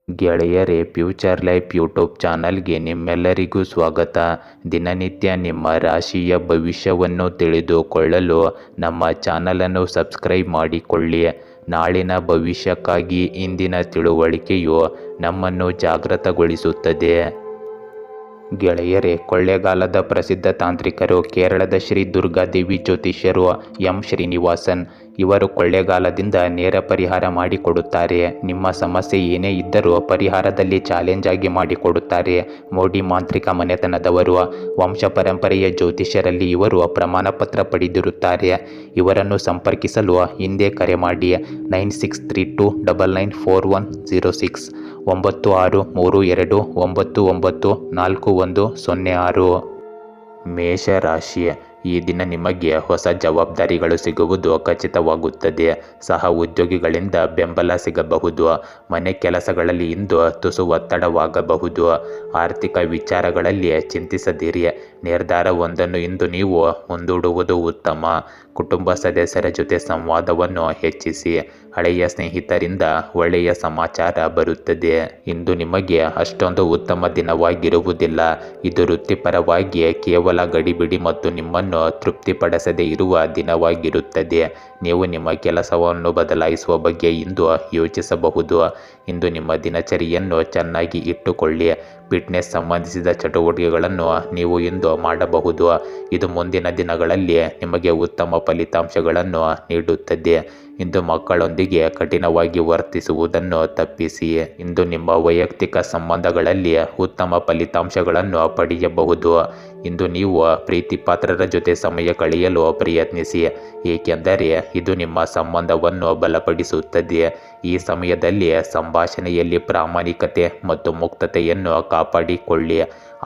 ಗೆಳೆಯರೇ, future life YouTube ಚಾನಲ್ಗೆ ನಿಮ್ಮೆಲ್ಲರಿಗೂ ಸ್ವಾಗತ. ದಿನನಿತ್ಯ ನಿಮ್ಮ ರಾಶಿಯ ಭವಿಷ್ಯವನ್ನು ತಿಳಿದುಕೊಳ್ಳಲು ನಮ್ಮ ಚಾನಲನ್ನು ಸಬ್ಸ್ಕ್ರೈಬ್ ಮಾಡಿಕೊಳ್ಳಿ. ನಾಳಿನ ಭವಿಷ್ಯಕ್ಕಾಗಿ ಇಂದಿನ ತಿಳುವಳಿಕೆಯು ನಮ್ಮನ್ನು ಜಾಗೃತಗೊಳಿಸುತ್ತದೆ. ಗೆಳೆಯರೇ, ಕೊಳ್ಳೇಗಾಲದ ಪ್ರಸಿದ್ಧ ತಾಂತ್ರಿಕರು ಕೇರಳದ ಶ್ರೀ ದುರ್ಗಾದೇವಿ ಜ್ಯೋತಿಷ್ಯರು ಎಂ ಶ್ರೀನಿವಾಸನ್ ಇವರು ಕೊಳ್ಳೇಗಾಲದಿಂದ ನೇರ ಪರಿಹಾರ ಮಾಡಿಕೊಡುತ್ತಾರೆ. ನಿಮ್ಮ ಸಮಸ್ಯೆ ಏನೇ ಇದ್ದರೂ ಪರಿಹಾರದಲ್ಲಿ ಚಾಲೆಂಜ್ ಆಗಿ ಮಾಡಿಕೊಡುತ್ತಾರೆ. ಮೋಡಿ ಮಾಂತ್ರಿಕ ಮನೆತನದವರು. ವಂಶ ಪರಂಪರೆಯ ಜ್ಯೋತಿಷ್ಯರಲ್ಲಿ ಇವರು ಪ್ರಮಾಣಪತ್ರ ಪಡೆದಿರುತ್ತಾರೆ. ಇವರನ್ನು ಸಂಪರ್ಕಿಸಲು ಹಿಂದೆ ಕರೆ ಮಾಡಿ 9632994106 9632994106. ಮೇಷರಾಶಿ, ಈ ದಿನ ನಿಮಗೆ ಹೊಸ ಜವಾಬ್ದಾರಿಗಳು ಸಿಗುವುದು ಖಚಿತವಾಗುತ್ತದೆ. ಸಹ ಉದ್ಯೋಗಿಗಳಿಂದ ಬೆಂಬಲ ಸಿಗಬಹುದು. ಮನೆ ಕೆಲಸಗಳಲ್ಲಿ ಇಂದು ತುಸು ಒತ್ತಡವಾಗಬಹುದು. ಆರ್ಥಿಕ ವಿಚಾರಗಳಲ್ಲಿ ಚಿಂತಿಸದಿರಿ. ನಿರ್ಧಾರವೊಂದನ್ನು ಇಂದು ನೀವು ಮುಂದೂಡುವುದು ಉತ್ತಮ. ಕುಟುಂಬ ಸದಸ್ಯರ ಜೊತೆ ಸಂವಾದವನ್ನು ಹೆಚ್ಚಿಸಿ. ಹಳೆಯ ಸ್ನೇಹಿತರಿಂದ ಒಳ್ಳೆಯ ಸಮಾಚಾರ ಬರುತ್ತದೆ. ಇಂದು ನಿಮಗೆ ಅಷ್ಟೊಂದು ಉತ್ತಮ ದಿನವಾಗಿರುವುದಿಲ್ಲ. ಇದು ವೃತ್ತಿಪರವಾಗಿ ಕೇವಲ ಗಡಿಬಿಡಿ ಮತ್ತು ನಿಮ್ಮನ್ನು ತೃಪ್ತಿಪಡಿಸದೇ ಇರುವ ದಿನವಾಗಿರುತ್ತದೆ. ನೀವು ನಿಮ್ಮ ಕೆಲಸವನ್ನು ಬದಲಾಯಿಸುವ ಬಗ್ಗೆ ಇಂದು ಯೋಚಿಸಬಹುದು. ಇಂದು ನಿಮ್ಮ ದಿನಚರಿಯನ್ನು ಚೆನ್ನಾಗಿ ಇಟ್ಟುಕೊಳ್ಳಿ. ಫಿಟ್ನೆಸ್ ಸಂಬಂಧಿಸಿದ ಚಟುವಟಿಕೆಗಳನ್ನು ನೀವು ಇಂದು ಮಾಡಬಹುದು. ಇದು ಮುಂದಿನ ದಿನಗಳಲ್ಲಿ ನಿಮಗೆ ಉತ್ತಮ ಫಲಿತಾಂಶಗಳನ್ನು ನೀಡುತ್ತದೆ. ಇಂದು ಮಕ್ಕಳೊಂದಿಗೆ ಕಠಿಣವಾಗಿ ವರ್ತಿಸುವುದನ್ನು ತಪ್ಪಿಸಿ. ಇಂದು ನಿಮ್ಮ ವೈಯಕ್ತಿಕ ಸಂಬಂಧಗಳಲ್ಲಿ ಉತ್ತಮ ಫಲಿತಾಂಶಗಳನ್ನು ಪಡೆಯಬಹುದು. ಇಂದು ನೀವು ಪ್ರೀತಿಪಾತ್ರರ ಜೊತೆ ಸಮಯ ಕಳೆಯಲು ಪ್ರಯತ್ನಿಸಿ, ಏಕೆಂದರೆ ಇದು ನಿಮ್ಮ ಸಂಬಂಧವನ್ನು ಬಲಪಡಿಸುತ್ತದೆ. ಈ ಸಮಯದಲ್ಲಿ ಸಂಭಾಷಣೆಯಲ್ಲಿ ಪ್ರಾಮಾಣಿಕತೆ ಮತ್ತು ಮುಕ್ತತೆಯನ್ನು ಕಾಪಾಡಿಕೊಳ್ಳಿ.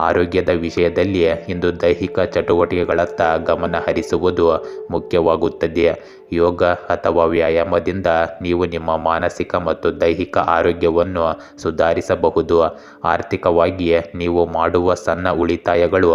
ಆರೋಗ್ಯದ ವಿಷಯದಲ್ಲಿ ಇಂದು ದೈಹಿಕ ಚಟುವಟಿಕೆಗಳತ್ತ ಗಮನ ಹರಿಸುವುದು ಮುಖ್ಯವಾಗುತ್ತದೆ. ಯೋಗ ಅಥವಾ ವ್ಯಾಯಾಮದಿಂದ ನೀವು ನಿಮ್ಮ ಮಾನಸಿಕ ಮತ್ತು ದೈಹಿಕ ಆರೋಗ್ಯವನ್ನು ಸುಧಾರಿಸಬಹುದು. ಆರ್ಥಿಕವಾಗಿ ನೀವು ಮಾಡುವ ಸಣ್ಣ ಉಳಿತಾಯಗಳು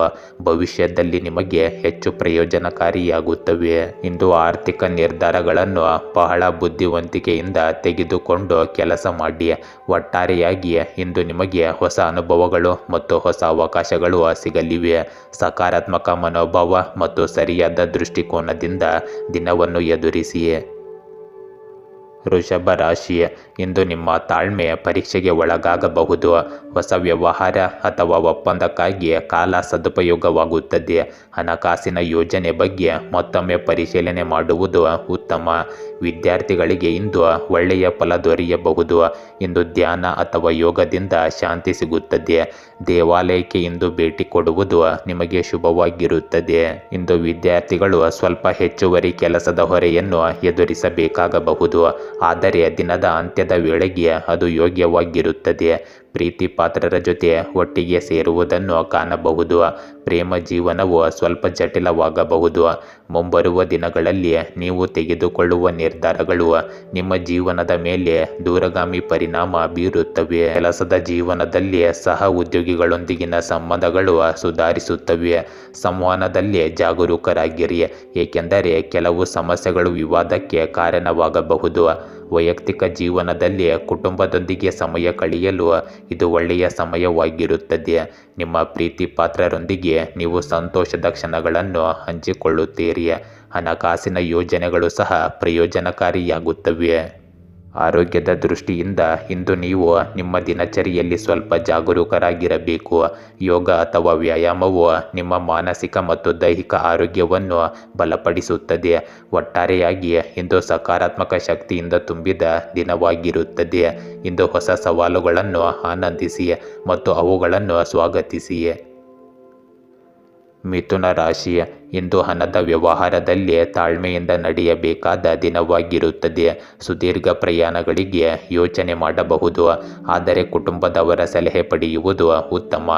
ಭವಿಷ್ಯದಲ್ಲಿ ನಿಮಗೆ ಹೆಚ್ಚು ಪ್ರಯೋಜನಕಾರಿಯಾಗುತ್ತವೆ. ಇಂದು ಆರ್ಥಿಕ ನಿರ್ಧಾರಗಳನ್ನು ಬಹಳ ಬುದ್ಧಿವಂತಿಕೆಯಿಂದ ತೆಗೆದುಕೊಂಡು ಕೆಲಸ ಮಾಡಿ. ಒಟ್ಟಾರೆಯಾಗಿ ಇಂದು ನಿಮಗೆ ಹೊಸ ಅನುಭವಗಳು ಮತ್ತು ಹೊಸ ಅವಕಾಶಗಳು ಸಿಗಲಿವೆ. ಸಕಾರಾತ್ಮಕ ಮನೋಭಾವ ಮತ್ತು ಸರಿಯಾದ ದೃಷ್ಟಿಕೋನದಿಂದ ದಿನವನ್ನು ಎದುರಿಸಿ. ವೃಷಭ ರಾಶಿ, ಇಂದು ನಿಮ್ಮ ತಾಳ್ಮೆ ಪರೀಕ್ಷೆಗೆ ಒಳಗಾಗಬಹುದು. ಹೊಸ ವ್ಯವಹಾರ ಅಥವಾ ಒಪ್ಪಂದಕ್ಕಾಗಿ ಕಾಲ ಸದುಪಯೋಗವಾಗುತ್ತದೆ. ಹಣಕಾಸಿನ ಯೋಜನೆ ಬಗ್ಗೆ ಮತ್ತೊಮ್ಮೆ ಪರಿಶೀಲನೆ ಮಾಡುವುದು ಉತ್ತಮ. ವಿದ್ಯಾರ್ಥಿಗಳಿಗೆ ಇಂದು ಒಳ್ಳೆಯ ಫಲ ದೊರೆಯಬಹುದು. ಇಂದು ಧ್ಯಾನ ಅಥವಾ ಯೋಗದಿಂದ ಶಾಂತಿ ಸಿಗುತ್ತದೆ. ದೇವಾಲಯಕ್ಕೆ ಇಂದು ಭೇಟಿ ಕೊಡುವುದು ನಿಮಗೆ ಶುಭವಾಗಿರುತ್ತದೆ. ಇಂದು ವಿದ್ಯಾರ್ಥಿಗಳು ಸ್ವಲ್ಪ ಹೆಚ್ಚುವರಿ ಕೆಲಸದ ಹೊರೆಯನ್ನು ಎದುರಿಸಬೇಕಾಗಬಹುದು, ಆದರೆ ದಿನದ ಅಂತ್ಯದ ವೇಳೆಗೆ ಅದು ಯೋಗ್ಯವಾಗಿರುತ್ತದೆ. ಪ್ರೀತಿ ಪಾತ್ರರ ಜೊತೆ ಒಟ್ಟಿಗೆ ಸೇರುವುದನ್ನು ಕಾಣಬಹುದು. ಪ್ರೇಮ ಜೀವನವು ಸ್ವಲ್ಪ ಜಟಿಲವಾಗಬಹುದು. ಮುಂಬರುವ ದಿನಗಳಲ್ಲಿ ನೀವು ತೆಗೆದುಕೊಳ್ಳುವ ನಿರ್ಧಾರಗಳು ನಿಮ್ಮ ಜೀವನದ ಮೇಲೆ ದೂರಗಾಮಿ ಪರಿಣಾಮ ಬೀರುತ್ತವೆ. ಕೆಲಸದ ಜೀವನದಲ್ಲಿ ಸಹ ಉದ್ಯೋಗಿಗಳೊಂದಿಗಿನ ಸಂಬಂಧಗಳು ಸುಧಾರಿಸುತ್ತವೆ. ಸಂವಹನದಲ್ಲಿ ಜಾಗರೂಕರಾಗಿರಿ, ಏಕೆಂದರೆ ಕೆಲವು ಸಮಸ್ಯೆಗಳು ವಿವಾದಕ್ಕೆ ಕಾರಣವಾಗಬಹುದು. ವೈಯಕ್ತಿಕ ಜೀವನದಲ್ಲಿ ಕುಟುಂಬದೊಂದಿಗೆ ಸಮಯ ಕಳೆಯಲು ಇದು ಒಳ್ಳೆಯ ಸಮಯವಾಗಿರುತ್ತದೆ. ನಿಮ್ಮ ಪ್ರೀತಿ ಪಾತ್ರರೊಂದಿಗೆ ನೀವು ಸಂತೋಷದ ಕ್ಷಣಗಳನ್ನು ಹಂಚಿಕೊಳ್ಳುತ್ತೀರಿ. ಹಣಕಾಸಿನ ಯೋಜನೆಗಳು ಸಹ ಪ್ರಯೋಜನಕಾರಿಯಾಗುತ್ತವೆ. ಆರೋಗ್ಯದ ದೃಷ್ಟಿಯಿಂದ ಇಂದು ನೀವು ನಿಮ್ಮ ದಿನಚರಿಯಲ್ಲಿ ಸ್ವಲ್ಪ ಜಾಗರೂಕರಾಗಿರಬೇಕು. ಯೋಗ ಅಥವಾ ವ್ಯಾಯಾಮವು ನಿಮ್ಮ ಮಾನಸಿಕ ಮತ್ತು ದೈಹಿಕ ಆರೋಗ್ಯವನ್ನು ಬಲಪಡಿಸುತ್ತದೆ. ಒಟ್ಟಾರೆಯಾಗಿ ಇಂದು ಸಕಾರಾತ್ಮಕ ಶಕ್ತಿಯಿಂದ ತುಂಬಿದ ದಿನವಾಗಿರುತ್ತದೆ. ಇಂದು ಹೊಸ ಸವಾಲುಗಳನ್ನು ಆನಂದಿಸಿ ಮತ್ತು ಅವುಗಳನ್ನು ಸ್ವಾಗತಿಸಿ. ಮಿಥುನ ರಾಶಿ, ಇಂದು ಹಣದ ವ್ಯವಹಾರದಲ್ಲಿ ತಾಳ್ಮೆಯಿಂದ ನಡೆಯಬೇಕಾದ ದಿನವಾಗಿರುತ್ತದೆ. ಸುದೀರ್ಘ ಪ್ರಯಾಣಗಳಿಗೆ ಯೋಚನೆ ಮಾಡಬಹುದು, ಆದರೆ ಕುಟುಂಬದವರ ಸಲಹೆ ಪಡೆಯುವುದು ಉತ್ತಮ.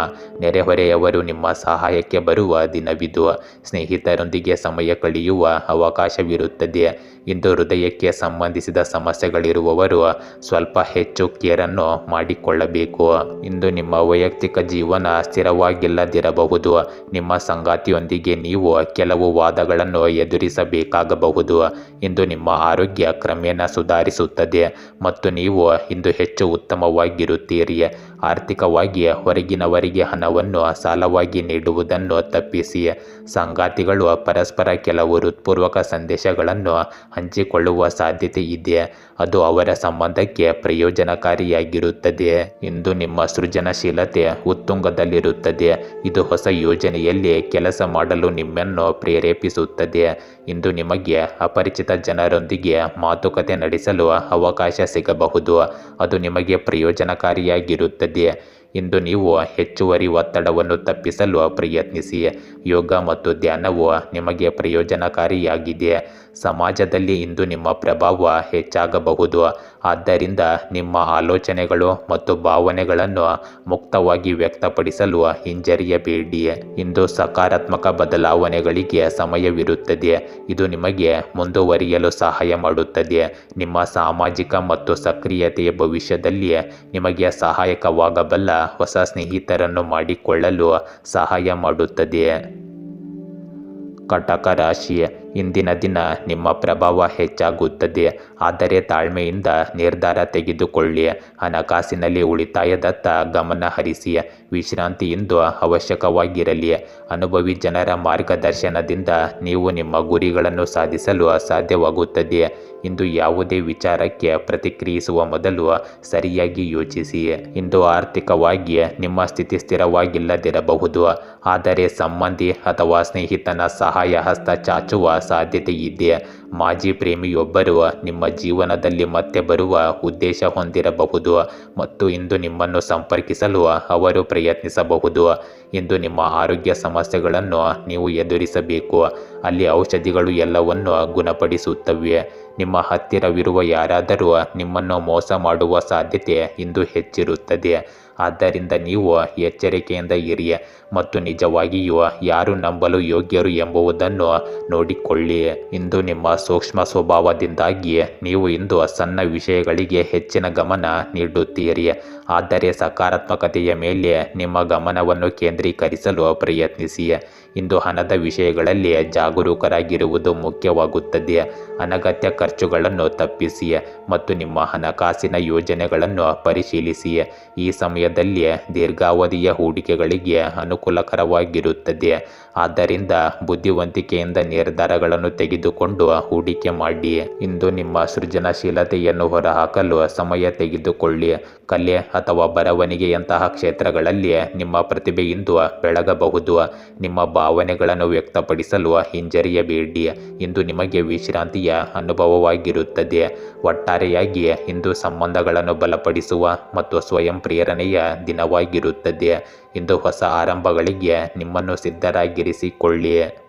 ನೆರೆಹೊರೆಯವರು ನಿಮ್ಮ ಸಹಾಯಕ್ಕೆ ಬರುವ ದಿನವಿದು. ಸ್ನೇಹಿತರೊಂದಿಗೆ ಸಮಯ ಕಳೆಯುವ ಅವಕಾಶವಿರುತ್ತದೆ. ಇಂದು ಹೃದಯಕ್ಕೆ ಸಂಬಂಧಿಸಿದ ಸಮಸ್ಯೆಗಳಿರುವವರು ಸ್ವಲ್ಪ ಹೆಚ್ಚು ಕೇರನ್ನು ಮಾಡಿಕೊಳ್ಳಬೇಕು. ಇಂದು ನಿಮ್ಮ ವೈಯಕ್ತಿಕ ಜೀವನ ಸ್ಥಿರವಾಗಿಲ್ಲದಿರಬಹುದು. ನಿಮ್ಮ ಸಂಗಾತಿಯೊಂದಿಗೆ ನೀವು ಕೆಲವು ವಾದಗಳನ್ನು ಎದುರಿಸಬೇಕಾಗಬಹುದು. ಇಂದು ನಿಮ್ಮ ಆರೋಗ್ಯ ಕ್ರಮೇಣ ಸುಧಾರಿಸುತ್ತದೆ ಮತ್ತು ನೀವು ಇಂದು ಹೆಚ್ಚು ಉತ್ತಮವಾಗಿರುತ್ತೀರಿ. ಆರ್ಥಿಕವಾಗಿ ಹೊರಗಿನವರಿಗೆ ಹಣವನ್ನು ಸಾಲವಾಗಿ ನೀಡುವುದನ್ನು ತಪ್ಪಿಸಿ. ಸಂಗಾತಿಗಳು ಪರಸ್ಪರ ಕೆಲವು ಹೃತ್ಪೂರ್ವಕ ಸಂದೇಶಗಳನ್ನು ಹಂಚಿಕೊಳ್ಳುವ ಸಾಧ್ಯತೆ ಇದೆ. ಅದು ಅವರ ಸಂಬಂಧಕ್ಕೆ ಪ್ರಯೋಜನಕಾರಿಯಾಗಿರುತ್ತದೆ. ಇಂದು ನಿಮ್ಮ ಸೃಜನಶೀಲತೆ ಉತ್ತುಂಗದಲ್ಲಿರುತ್ತದೆ. ಇದು ಹೊಸ ಯೋಜನೆಯಲ್ಲಿ ಕೆಲಸ ಮಾಡಲು ನಿಮ್ಮನ್ನು ಪ್ರೇರೇಪಿಸುತ್ತದೆ. ಇಂದು ನಿಮಗೆ ಅಪರಿಚಿತ ಜನರೊಂದಿಗೆ ಮಾತುಕತೆ ನಡೆಸಲು ಅವಕಾಶ ಸಿಗಬಹುದು. ಅದು ನಿಮಗೆ ಪ್ರಯೋಜನಕಾರಿಯಾಗಿರುತ್ತದೆ. ಇಂದು ನೀವು ಹೆಚ್ಚುವರಿ ಒತ್ತಡವನ್ನು ತಪ್ಪಿಸಲು ಪ್ರಯತ್ನಿಸಿ. ಯೋಗ ಮತ್ತು ಧ್ಯಾನವು ನಿಮಗೆ ಪ್ರಯೋಜನಕಾರಿಯಾಗಿದೆ. ಸಮಾಜದಲ್ಲಿ ಇಂದು ನಿಮ್ಮ ಪ್ರಭಾವ ಹೆಚ್ಚಾಗಬಹುದು. ಆದ್ದರಿಂದ ನಿಮ್ಮ ಆಲೋಚನೆಗಳು ಮತ್ತು ಭಾವನೆಗಳನ್ನು ಮುಕ್ತವಾಗಿ ವ್ಯಕ್ತಪಡಿಸಲು ಹಿಂಜರಿಯಬೇಡಿ. ಇಂದು ಸಕಾರಾತ್ಮಕ ಬದಲಾವಣೆಗಳಿಗೆ ಸಮಯವಿರುತ್ತದೆ. ಇದು ನಿಮಗೆ ಮುಂದುವರಿಯಲು ಸಹಾಯ ಮಾಡುತ್ತದೆ. ನಿಮ್ಮ ಸಾಮಾಜಿಕ ಮತ್ತು ಸಕ್ರಿಯತೆಯ ಭವಿಷ್ಯದಲ್ಲಿ ನಿಮಗೆ ಸಹಾಯಕವಾಗಬಲ್ಲ ಹೊಸ ಸ್ನೇಹಿತರನ್ನು ಮಾಡಿಕೊಳ್ಳಲು ಸಹಾಯ ಮಾಡುತ್ತದೆ. ಕಟಕ ರಾಶಿ, ಇಂದಿನ ದಿನ ನಿಮ್ಮ ಪ್ರಭಾವ ಹೆಚ್ಚಾಗುತ್ತದೆ. ಆದರೆ ತಾಳ್ಮೆಯಿಂದ ನಿರ್ಧಾರ ತೆಗೆದುಕೊಳ್ಳಿ. ಹಣಕಾಸಿನಲ್ಲಿ ಉಳಿತಾಯದತ್ತ ಗಮನ ಹರಿಸಿ. ವಿಶ್ರಾಂತಿ ಇಂದು ಅವಶ್ಯಕವಾಗಿರಲಿ. ಅನುಭವಿ ಜನರ ಮಾರ್ಗದರ್ಶನದಿಂದ ನೀವು ನಿಮ್ಮ ಗುರಿಗಳನ್ನು ಸಾಧಿಸಲು ಸಾಧ್ಯವಾಗುತ್ತದೆ. ಇಂದು ಯಾವುದೇ ವಿಚಾರಕ್ಕೆ ಪ್ರತಿಕ್ರಿಯಿಸುವ ಮೊದಲು ಸರಿಯಾಗಿ ಯೋಚಿಸಿ. ಇಂದು ಆರ್ಥಿಕವಾಗಿ ನಿಮ್ಮ ಸ್ಥಿತಿ ಸ್ಥಿರವಾಗಿಲ್ಲದಿರಬಹುದು. ಆದರೆ ಸಂಬಂಧಿ ಅಥವಾ ಸ್ನೇಹಿತನ ಸಹಾಯ ಹಸ್ತ ಚಾಚುವ ಸಾಧ್ಯತೆ ಇದೆ. ಮಾಜಿ ಪ್ರೇಮಿಯೊಬ್ಬರು ನಿಮ್ಮ ಜೀವನದಲ್ಲಿ ಮತ್ತೆ ಬರುವ ಉದ್ದೇಶ ಹೊಂದಿರಬಹುದು ಮತ್ತು ಇಂದು ನಿಮ್ಮನ್ನು ಸಂಪರ್ಕಿಸಲು ಅವರು ಪ್ರಯತ್ನಿಸಬಹುದು. ಇಂದು ನಿಮ್ಮ ಆರೋಗ್ಯ ಸಮಸ್ಯೆಗಳನ್ನು ನೀವು ಎದುರಿಸಬೇಕು. ಅಲ್ಲಿ ಔಷಧಿಗಳು ಎಲ್ಲವನ್ನು ಗುಣಪಡಿಸುತ್ತವೆ. ನಿಮ್ಮ ಹತ್ತಿರವಿರುವ ಯಾರಾದರೂ ನಿಮ್ಮನ್ನು ಮೋಸ ಮಾಡುವ ಸಾಧ್ಯತೆ ಇಂದು ಹೆಚ್ಚಿರುತ್ತದೆ. ಆದ್ದರಿಂದ ನೀವು ಎಚ್ಚರಿಕೆಯಿಂದ ಇರಿ ಮತ್ತು ನಿಜವಾಗಿಯೂ ಯಾರು ನಂಬಲು ಯೋಗ್ಯರು ಎಂಬುದನ್ನು ನೋಡಿಕೊಳ್ಳಿ. ಇಂದು ನಿಮ್ಮ ಸೂಕ್ಷ್ಮ ಸ್ವಭಾವದಿಂದಾಗಿ ನೀವು ಇಂದು ಸಣ್ಣ ವಿಷಯಗಳಿಗೆ ಹೆಚ್ಚಿನ ಗಮನ ನೀಡುತ್ತೀರಿ. ಆದರೆ ಸಕಾರಾತ್ಮಕತೆಯ ಮೇಲೆ ನಿಮ್ಮ ಗಮನವನ್ನು ಕೇಂದ್ರೀಕರಿಸಲು ಪ್ರಯತ್ನಿಸಿ. ಇಂದು ಹಣದ ವಿಷಯಗಳಲ್ಲಿ ಜಾಗರೂಕರಾಗಿರುವುದು ಮುಖ್ಯವಾಗುತ್ತದೆ. ಅನಗತ್ಯ ಖರ್ಚುಗಳನ್ನು ತಪ್ಪಿಸಿ ಮತ್ತು ನಿಮ್ಮ ಹಣಕಾಸಿನ ಯೋಜನೆಗಳನ್ನು ಪರಿಶೀಲಿಸಿ. ಈ ಸಮಯದಲ್ಲಿ ದೀರ್ಘಾವಧಿಯ ಹೂಡಿಕೆಗಳಿಗೆ ಅನುಕೂಲಕರವಾಗಿರುತ್ತದೆ. ಆದ್ದರಿಂದ ಬುದ್ಧಿವಂತಿಕೆಯಿಂದ ನಿರ್ಧಾರಗಳನ್ನು ತೆಗೆದುಕೊಂಡು ಹೂಡಿಕೆ ಮಾಡಿ. ಇಂದು ನಿಮ್ಮ ಸೃಜನಶೀಲತೆಯನ್ನು ಹೊರಹಾಕಲು ಸಮಯ ತೆಗೆದುಕೊಳ್ಳಿ. ಕಲೆ ಅಥವಾ ಬರವಣಿಗೆಯಂತಹ ಕ್ಷೇತ್ರಗಳಲ್ಲಿ ನಿಮ್ಮ ಪ್ರತಿಭೆ ಇಂದು ಬೆಳಗಬಹುದು. ನಿಮ್ಮ ಭಾವನೆಗಳನ್ನು ವ್ಯಕ್ತಪಡಿಸಲು ಹಿಂಜರಿಯಬೇಡಿ. ಇಂದು ನಿಮಗೆ ವಿಶ್ರಾಂತಿಯ ಅನುಭವವಾಗಿರುತ್ತದೆ. ಒಟ್ಟಾರೆಯಾಗಿ ಇಂದು ಸಂಬಂಧಗಳನ್ನು ಬಲಪಡಿಸುವ ಮತ್ತು ಸ್ವಯಂ ಪ್ರೇರಣೆಯ ದಿನವಾಗಿರುತ್ತದೆ. ಇಂದು ಹೊಸ ಆರಂಭಗಳಿಗೆ ನಿಮ್ಮನ್ನು ಸಿದ್ಧರಾಗಿರಿಸಿಕೊಳ್ಳಿ.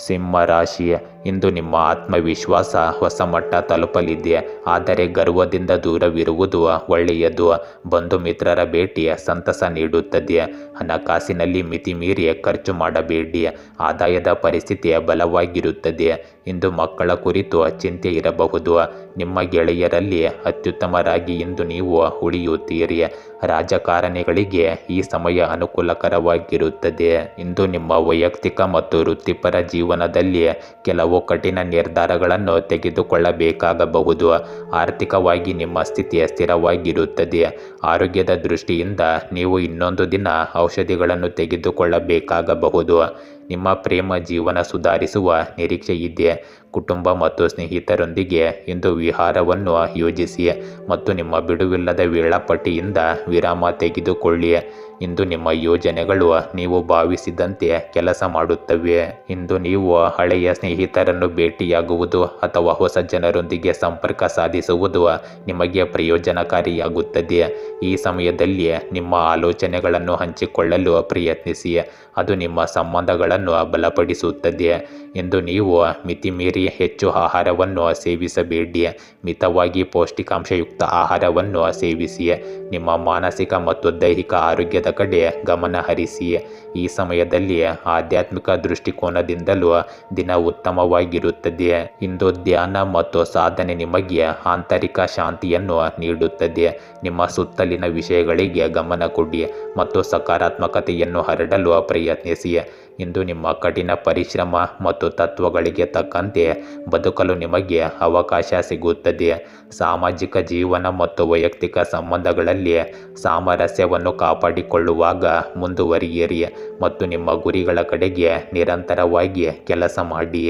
ಸಿಂಹ ರಾಶಿ, ಇಂದು ನಿಮ್ಮ ಆತ್ಮವಿಶ್ವಾಸ ಹೊಸ ಮಟ್ಟ ತಲುಪಲಿದೆ. ಆದರೆ ಗರ್ವದಿಂದ ದೂರವಿರುವುದು ಒಳ್ಳೆಯದು. ಬಂಧು ಮಿತ್ರರ ಭೇಟಿ ಸಂತಸ ನೀಡುತ್ತದೆ. ಹಣಕಾಸಿನಲ್ಲಿ ಮಿತಿಮೀರಿ ಖರ್ಚು ಮಾಡಬೇಡಿ. ಆದಾಯದ ಪರಿಸ್ಥಿತಿ ಬಲವಾಗಿರುತ್ತದೆ. ಇಂದು ಮಕ್ಕಳ ಕುರಿತು ಚಿಂತೆ ಇರಬಹುದು. ನಿಮ್ಮ ಗೆಳೆಯರಲ್ಲಿ ಅತ್ಯುತ್ತಮರಾಗಿ ಇಂದು ನೀವು ಉಳಿಯುತ್ತೀರಿ. ರಾಜಕಾರಣಿಗಳಿಗೆ ಈ ಸಮಯ ಅನುಕೂಲಕರವಾಗಿರುತ್ತದೆ. ಇಂದು ನಿಮ್ಮ ವೈಯಕ್ತಿಕ ಮತ್ತು ವೃತ್ತಿಪರ ಜೀವನದಲ್ಲಿ ಕೆಲವು ಕಠಿಣ ನಿರ್ಧಾರಗಳನ್ನು ತೆಗೆದುಕೊಳ್ಳಬೇಕಾಗಬಹುದು. ಆರ್ಥಿಕವಾಗಿ ನಿಮ್ಮ ಸ್ಥಿತಿ ಸ್ಥಿರವಾಗಿರುತ್ತದೆ. ಆರೋಗ್ಯದ ದೃಷ್ಟಿಯಿಂದ ನೀವು ಇನ್ನೊಂದು ದಿನ ಔಷಧಿಗಳನ್ನು ತೆಗೆದುಕೊಳ್ಳಬೇಕಾಗಬಹುದು. ನಿಮ್ಮ ಪ್ರೇಮ ಜೀವನ ಸುಧಾರಿಸುವ ನಿರೀಕ್ಷೆ ಇದೆ. ಕುಟುಂಬ ಮತ್ತು ಸ್ನೇಹಿತರೊಂದಿಗೆ ಇಂದು ವಿಹಾರವನ್ನು ಯೋಜಿಸಿ ಮತ್ತು ನಿಮ್ಮ ಬಿಡುವಿಲ್ಲದ ವೇಳಾಪಟ್ಟಿಯಿಂದ ವಿರಾಮ ತೆಗೆದುಕೊಳ್ಳಿ. ಇಂದು ನಿಮ್ಮ ಯೋಜನೆಗಳು ನೀವು ಭಾವಿಸಿದಂತೆ ಕೆಲಸ ಮಾಡುತ್ತವೆ. ಇಂದು ನೀವು ಹಳೆಯ ಸ್ನೇಹಿತರನ್ನು ಭೇಟಿಯಾಗುವುದು ಅಥವಾ ಹೊಸ ಜನರೊಂದಿಗೆ ಸಂಪರ್ಕ ಸಾಧಿಸುವುದು ನಿಮಗೆ ಪ್ರಯೋಜನಕಾರಿಯಾಗುತ್ತದೆ. ಈ ಸಮಯದಲ್ಲಿ ನಿಮ್ಮ ಆಲೋಚನೆಗಳನ್ನು ಹಂಚಿಕೊಳ್ಳಲು ಪ್ರಯತ್ನಿಸಿ. ಅದು ನಿಮ್ಮ ಸಂಬಂಧಗಳನ್ನು ಬಲಪಡಿಸುತ್ತದೆ. ಇಂದು ನೀವು ಮಿತಿಮೀರಿ ಹೆಚ್ಚು ಆಹಾರವನ್ನು ಸೇವಿಸಬೇಡಿ. ಮಿತವಾಗಿ ಪೌಷ್ಟಿಕಾಂಶಯುಕ್ತ ಆಹಾರವನ್ನು ಸೇವಿಸಿ. ನಿಮ್ಮ ಮಾನಸಿಕ ಮತ್ತು ದೈಹಿಕ ಆರೋಗ್ಯದ ಕಡೆ ಗಮನ ಹರಿಸಿ. ಈ ಸಮಯದಲ್ಲಿ ಆಧ್ಯಾತ್ಮಿಕ ದೃಷ್ಟಿಕೋನದಿಂದಲೂ ದಿನ ಉತ್ತಮವಾಗಿರುತ್ತದೆ. ಇಂದು ಧ್ಯಾನ ಮತ್ತು ಸಾಧನೆ ನಿಮಗೆ ಆಂತರಿಕ ಶಾಂತಿಯನ್ನು ನೀಡುತ್ತದೆ. ನಿಮ್ಮ ಸುತ್ತಲಿನ ವಿಷಯಗಳಿಗೆ ಗಮನ ಕೊಡಿ ಮತ್ತು ಸಕಾರಾತ್ಮಕತೆಯನ್ನು ಹರಡಲು ಪ್ರಯತ್ನಿಸಿ. ಇಂದು ನಿಮ್ಮ ಕಠಿಣ ಪರಿಶ್ರಮ ಮತ್ತು ತತ್ವಗಳಿಗೆ ತಕ್ಕಂತೆ ಬದುಕಲು ನಿಮಗೆ ಅವಕಾಶ ಸಿಗುತ್ತದೆ. ಸಾಮಾಜಿಕ ಜೀವನ ಮತ್ತು ವೈಯಕ್ತಿಕ ಸಂಬಂಧಗಳಲ್ಲಿ ಸಾಮರಸ್ಯವನ್ನು ಕಾಪಾಡಿಕೊಳ್ಳುವಾಗ ಮುಂದುವರಿಯಿರಿ ಮತ್ತು ನಿಮ್ಮ ಗುರಿಗಳ ಕಡೆಗೆ ನಿರಂತರವಾಗಿ ಕೆಲಸ ಮಾಡಿ.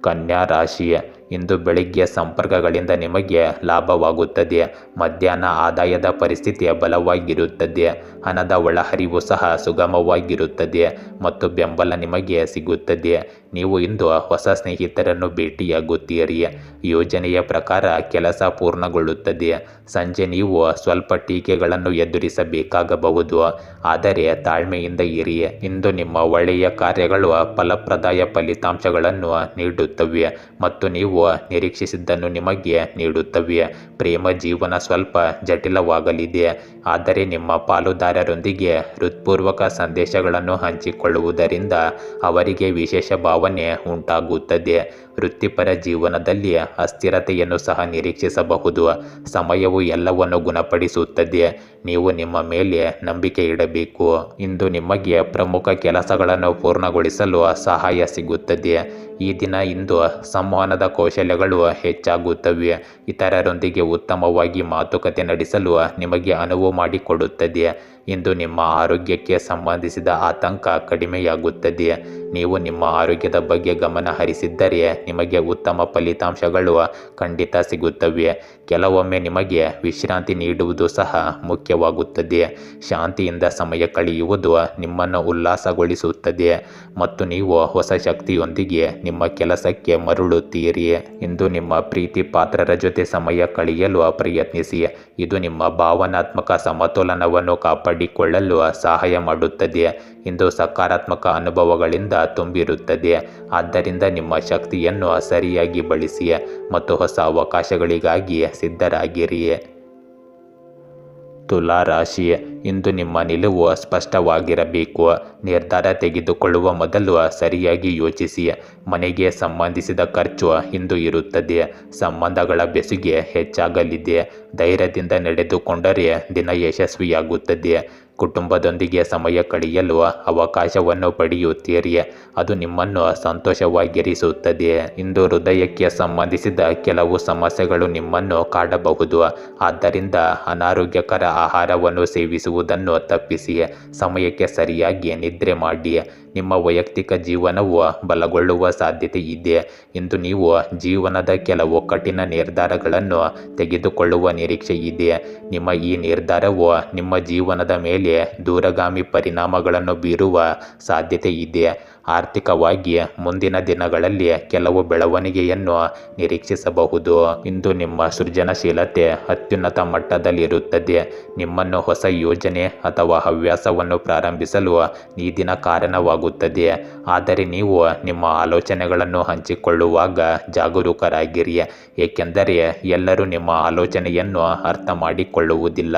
ಕನ್ಯಾ ರಾಶಿ, ಇಂದು ಬೆಳಿಗ್ಗೆ ಸಂಪರ್ಕಗಳಿಂದ ನಿಮಗೆ ಲಾಭವಾಗುತ್ತದೆ. ಮಧ್ಯಾಹ್ನ ಆದಾಯದ ಪರಿಸ್ಥಿತಿ ಬಲವಾಗಿರುತ್ತದೆ. ಹಣದ ಒಳಹರಿವು ಸಹ ಸುಗಮವಾಗಿರುತ್ತದೆ ಮತ್ತು ಬೆಂಬಲ ನಿಮಗೆ ಸಿಗುತ್ತದೆ. ನೀವು ಇಂದು ಹೊಸ ಸ್ನೇಹಿತರನ್ನು ಭೇಟಿಯಾಗುತ್ತೀರಿ. ಯೋಜನೆಯ ಪ್ರಕಾರ ಕೆಲಸ ಪೂರ್ಣಗೊಳ್ಳುತ್ತದೆ. ಸಂಜೆ ನೀವು ಸ್ವಲ್ಪ ಟೀಕೆಗಳನ್ನು ಎದುರಿಸಬೇಕಾಗಬಹುದು, ಆದರೆ ತಾಳ್ಮೆಯಿಂದ ಇರಿ. ಇಂದು ನಿಮ್ಮ ಒಳ್ಳೆಯ ಕಾರ್ಯಗಳು ಫಲಪ್ರದಾಯ ಫಲಿತಾಂಶಗಳನ್ನು ನೀಡುತ್ತವೆ ಮತ್ತು ನೀವು ನಿರೀಕ್ಷಿಸಿದ್ದನ್ನು ನಿಮಗೆ ನೀಡುತ್ತವೆ. ಪ್ರೇಮ ಜೀವನ ಸ್ವಲ್ಪ ಜಟಿಲವಾಗಲಿದೆ, ಆದರೆ ನಿಮ್ಮ ಪಾಲುದಾರರೊಂದಿಗೆ ಹೃತ್ಪೂರ್ವಕ ಸಂದೇಶಗಳನ್ನು ಹಂಚಿಕೊಳ್ಳುವುದರಿಂದ ಅವರಿಗೆ ವಿಶೇಷ ಭಾವನೆ ಉಂಟಾಗುತ್ತದೆ. ವೃತ್ತಿಪರ ಜೀವನದಲ್ಲಿ ಅಸ್ಥಿರತೆಯನ್ನು ಸಹ ನಿರೀಕ್ಷಿಸಬಹುದು. ಸಮಯವು ಎಲ್ಲವನ್ನು ಗುಣಪಡಿಸುತ್ತದೆ. ನೀವು ನಿಮ್ಮ ಮೇಲೆ ನಂಬಿಕೆ ಇಡಬೇಕು. ಇಂದು ನಿಮಗೆ ಪ್ರಮುಖ ಕೆಲಸಗಳನ್ನು ಪೂರ್ಣಗೊಳಿಸಲು ಸಹಾಯ ಸಿಗುತ್ತದೆ. ಈ ದಿನ ಇಂದು ಸಂವಹನದ ಕೌಶಲ್ಯಗಳು ಹೆಚ್ಚಾಗುತ್ತವೆ. ಇತರರೊಂದಿಗೆ ಉತ್ತಮವಾಗಿ ಮಾತುಕತೆ ನಡೆಸಲು ನಿಮಗೆ ಅನುವು ಮಾಡಿಕೊಡುತ್ತದೆ. ಇಂದು ನಿಮ್ಮ ಆರೋಗ್ಯಕ್ಕೆ ಸಂಬಂಧಿಸಿದ ಆತಂಕ ಕಡಿಮೆಯಾಗುತ್ತದೆ. ನೀವು ನಿಮ್ಮ ಆರೋಗ್ಯದ ಬಗ್ಗೆ ಗಮನ ಹರಿಸಿದ್ದರೆ ನಿಮಗೆ ಉತ್ತಮ ಫಲಿತಾಂಶಗಳು ಖಂಡಿತ ಸಿಗುತ್ತವೆ. ಕೆಲವೊಮ್ಮೆ ನಿಮಗೆ ವಿಶ್ರಾಂತಿ ನೀಡುವುದು ಸಹ ಮುಖ್ಯವಾಗುತ್ತದೆ. ಶಾಂತಿಯಿಂದ ಸಮಯ ಕಳೆಯುವುದು ನಿಮ್ಮನ್ನು ಉಲ್ಲಾಸಗೊಳಿಸುತ್ತದೆ ಮತ್ತು ನೀವು ಹೊಸ ಶಕ್ತಿಯೊಂದಿಗೆ ನಿಮ್ಮ ಕೆಲಸಕ್ಕೆ ಮರಳುತ್ತೀರಿ. ಇಂದು ನಿಮ್ಮ ಪ್ರೀತಿ ಪಾತ್ರರ ಜೊತೆ ಸಮಯ ಕಳೆಯಲು ಪ್ರಯತ್ನಿಸಿ. ಇದು ನಿಮ್ಮ ಭಾವನಾತ್ಮಕ ಸಮತೋಲನವನ್ನು ಕಾಪಾಡಿಕೊಳ್ಳಲು ಸಹಾಯ ಮಾಡುತ್ತದೆ. ಇಂದು ಸಕಾರಾತ್ಮಕ ಅನುಭವಗಳಿಂದ ತುಂಬಿರುತ್ತದೆ, ಆದ್ದರಿಂದ ನಿಮ್ಮ ಶಕ್ತಿಯನ್ನು ಸರಿಯಾಗಿ ಬಳಸಿ ಮತ್ತು ಹೊಸ ಅವಕಾಶಗಳಿಗಾಗಿ ಸಿದ್ಧರಾಗಿರಿ. ತುಲಾ ರಾಶಿ, ಇಂದು ನಿಮ್ಮ ನಿಲುವು ಸ್ಪಷ್ಟವಾಗಿರಬೇಕು. ನಿರ್ಧಾರ ತೆಗೆದುಕೊಳ್ಳುವ ಮೊದಲು ಸರಿಯಾಗಿ ಯೋಚಿಸಿ. ಮನೆಗೆ ಸಂಬಂಧಿಸಿದ ಖರ್ಚು ಇಂದು ಇರುತ್ತದೆ. ಸಂಬಂಧಗಳ ಬೆಸುಗೆ ಹೆಚ್ಚಾಗಲಿದೆ. ಧೈರ್ಯದಿಂದ ನಡೆದುಕೊಂಡರೆ ದಿನ ಯಶಸ್ವಿಯಾಗುತ್ತದೆ. ಕುಟುಂಬದೊಂದಿಗೆ ಸಮಯ ಕಳೆಯಲು ಅವಕಾಶವನ್ನು ಪಡೆಯುತ್ತೀರಿ, ಅದು ನಿಮ್ಮನ್ನು ಸಂತೋಷವಾಗಿರಿಸುತ್ತದೆ. ಇಂದು ಹೃದಯಕ್ಕೆ ಸಂಬಂಧಿಸಿದ ಕೆಲವು ಸಮಸ್ಯೆಗಳು ನಿಮ್ಮನ್ನು ಕಾಡಬಹುದು, ಆದ್ದರಿಂದ ಅನಾರೋಗ್ಯಕರ ಆಹಾರವನ್ನು ಸೇವಿಸುವುದನ್ನು ತಪ್ಪಿಸಿ. ಸಮಯಕ್ಕೆ ಸರಿಯಾಗಿ ನಿದ್ರೆ ಮಾಡಿ. ನಿಮ್ಮ ವೈಯಕ್ತಿಕ ಜೀವನವು ಬಲಗೊಳ್ಳುವ ಸಾಧ್ಯತೆ ಇದೆ. ಇಂದು ನೀವು ಜೀವನದ ಕೆಲವು ಕಠಿಣ ನಿರ್ಧಾರಗಳನ್ನು ತೆಗೆದುಕೊಳ್ಳುವ ನಿರೀಕ್ಷೆ ಇದೆ. ನಿಮ್ಮ ಈ ನಿರ್ಧಾರವು ನಿಮ್ಮ ಜೀವನದ ಮೇಲೆ ದೂರಗಾಮಿ ಪರಿಣಾಮಗಳನ್ನು ಬೀರುವ ಸಾಧ್ಯತೆ ಇದೆ. ಆರ್ಥಿಕವಾಗಿ ಮುಂದಿನ ದಿನಗಳಲ್ಲಿ ಕೆಲವು ಬೆಳವಣಿಗೆಯನ್ನು ನಿರೀಕ್ಷಿಸಬಹುದು. ಇಂದು ನಿಮ್ಮ ಸೃಜನಶೀಲತೆ ಅತ್ಯುನ್ನತ ಮಟ್ಟದಲ್ಲಿರುತ್ತದೆ. ನಿಮ್ಮನ್ನು ಹೊಸ ಯೋಜನೆ ಅಥವಾ ಹವ್ಯಾಸವನ್ನು ಪ್ರಾರಂಭಿಸಲು ಈ ದಿನ ಕಾರಣವಾಗುತ್ತದೆ, ಆದರೆ ನೀವು ನಿಮ್ಮ ಆಲೋಚನೆಗಳನ್ನು ಹಂಚಿಕೊಳ್ಳುವಾಗ ಜಾಗರೂಕರಾಗಿರಿ, ಏಕೆಂದರೆ ಎಲ್ಲರೂ ನಿಮ್ಮ ಆಲೋಚನೆಯನ್ನು ಅರ್ಥ ಮಾಡಿಕೊಳ್ಳುವುದಿಲ್ಲ.